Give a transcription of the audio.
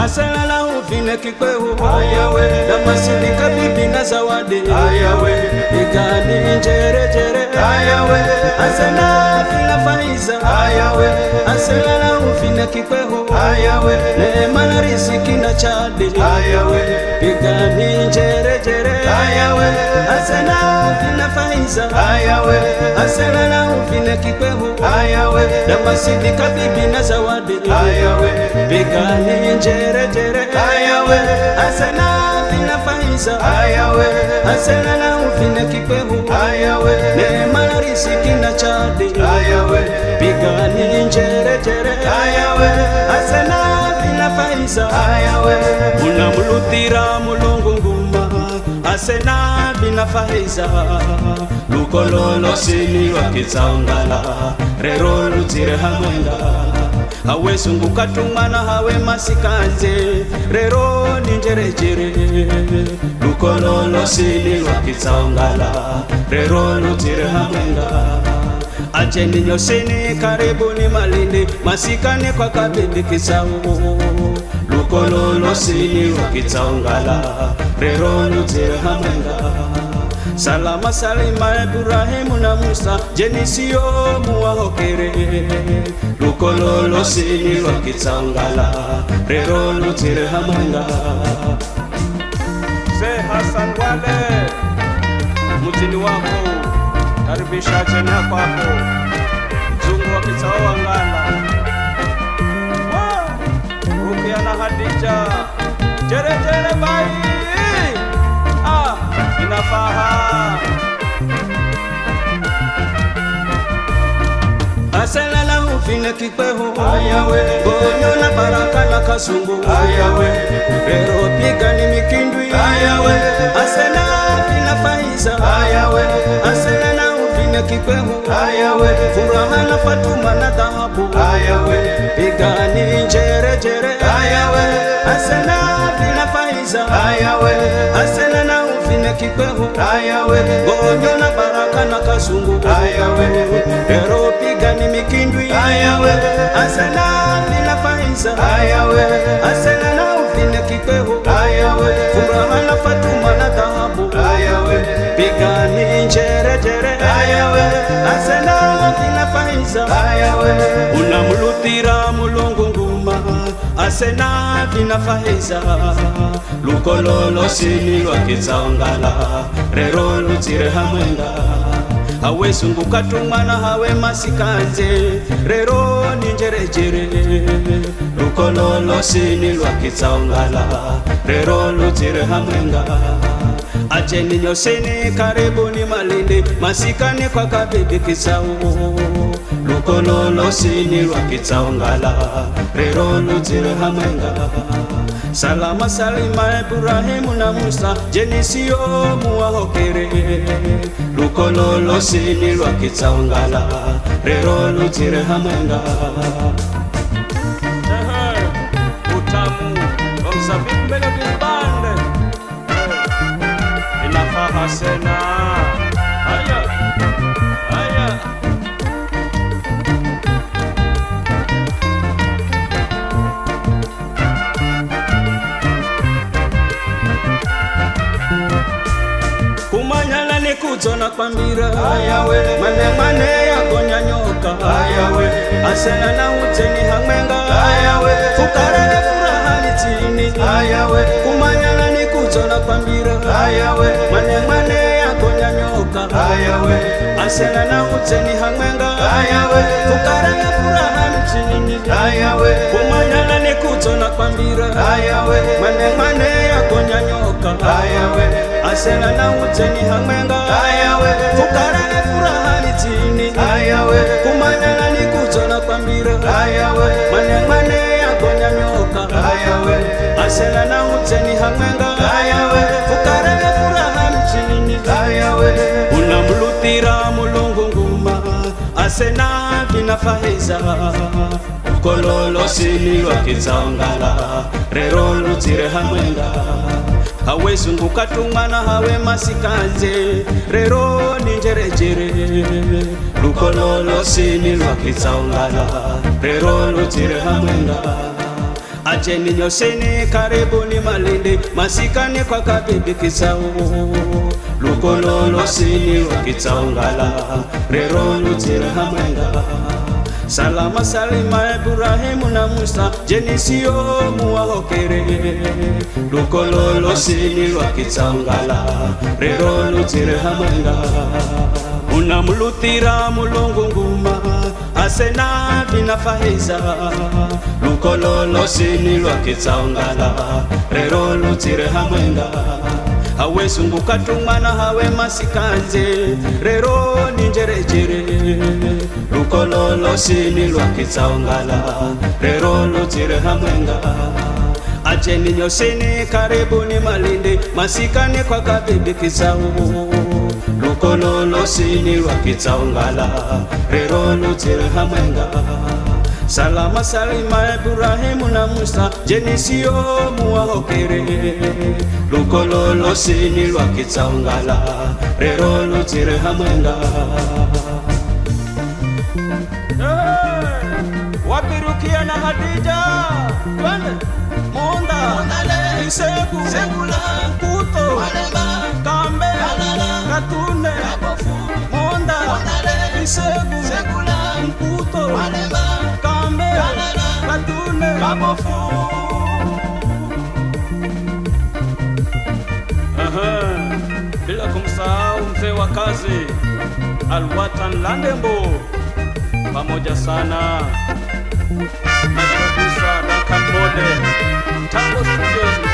aselala uvine kikwehu ayawe damasindika bibi na zawadi ayawe igani njere jere ayawe asela vina faiza ayawe aselala uvine kikwehu ayawe neema na riziki na chadi ayawe igani njere jere ayawe asela vina faiza ayawe aselala uvine kikwehu ayawe damasindika bibi na zawadi ayawe igani njere jere ayawe asela vina faiza ayawe aselala uvine kikwehu ayawe neema na riziki na chadi ayawe igani njere jere ayawe asela vina faiza ayawe unamulutira mulungu nguma asena vina faiza lukololo sini wakizangala rero lutire hamwenga hawe sunguka tumana hawe masikanze rero ninjerejere lukololo sini wakizangala rero lutire hamwenga acheni nyoseni karibuni malindi masikane kwa kabindi kisau lukololo sini wakizangala rero lutire hamwenga salama salima Ibrahimu na Musa jenisio muwahokere lukololo sini wakizangala rero lutire hamwenga se Hassan Wale mutini wako karibisha tena kwako mzungu wa kisao ngala Rukia na Hadija jere jere bai inafaha aselala uvine kikwehu ayawe gonyo na baraka na kasungu ayawe rero piga ni mikindwi ayawe asela vina faiza ayawe aselala uvine kikwehu ayawe furaha na Fatuma na dhahabu ayawe piga ni njere jere ayawe asela vina faiza ayawe aselala uvine kikwehu ayawe gonyo na baraka na kasungu ayawe rero piga ni mikindwi ayawe asela vina faiza ayawe aselala uvine kikwehu ayawe furaha na Fatuma na dhahabu ayawe piga ni njere jere ayawe asela vina faiza ayawe unamulutira mulungu nguma asena vina faiza lukololo sini lwakizangala rero lutire hamwenga hawe sunguka tumana hawe masikanze rero ninjerejere lukololo sini lwakizangala rero lutire hamwenga acheni nyoseni karibuni malindi masikane kwa kabidi kisau lukololo sini lwakizangala rero lutire hamwenga salama salima Ibrahimu na Musa jenisio muwahokere lukololo sini lwakizangala rero lutire hamwenga utamu omsabibu mbele kibande inafaha sena aya aya kumanyala ni kuzona kwa mbira ayawe mane yako nyanyoka ayawe asena na uteni hamwenga ayawe fukara furaha ni chini ayawe kumanyala ni kuzona kwa mbira ayawe mane yako nyanyoka ayawe asena na uteni hamwenga ayawe fukara furaha ni chini ayawe kumanyala ni kuzona kwa mbira ayawe mane yako nyanyoka ayawe asena na uteni hamwenga ayawe fukara furaha ni chini ayawe kumanyala ni kuzona kwa mbira ayawe mane yako nyanyoka ayawe asena na uteni hamwenga ayawe fukara furaha ni chini ayawe unamulutira mulungu nguma asena vina faiza kololo sini lwakizangala rero lutire hamwenga hawe sunguka tumana hawe masikanze rero ninjerejere lukololo sini lwakizangala rero lutire hamwenga Acheni nyosheni karibuni Malindi, masikani kwa kabibi Kisau. Lukololo sini wa Kitsaungala, rero lutira hamwenga. Salama salima Ibrahimu na Musa, jenisio muwahokere. Lukololo sini wa Kitsaungala, rero lutira hamwenga. Unamulutira mulungu nguma, asena vinafahiza. Lukololo sini wa Kitsaungala, rero lutira hamwenga. Hawe sunguka tumana hawe masikanze, rero ninjerejere. Lukololo sini lwa Kitsaungala, rero lutire hamwenga. Acheni nyosheni karibuni Malindi, masikani kwa kabibi Kisau. Lukololo sini lwa Kitsaungala, rero lutire hamwenga. Salama salima Ibrahimu na Musa, jenisio muwahokere. Lukololo sini lwa Kitsaungala, rero lutire hamwenga. Wapirukia na Hadija, twende Monda, Isegu, Segula, Kuto, Kambe, Katune, Monda, Isegu, Segula, Kuto, Kambe, Katune, Kabofu. Bila kumsahau mzee wa kazi Alwatan Landembo, pamoja sana na producer Duncan Mode, Tango Studios.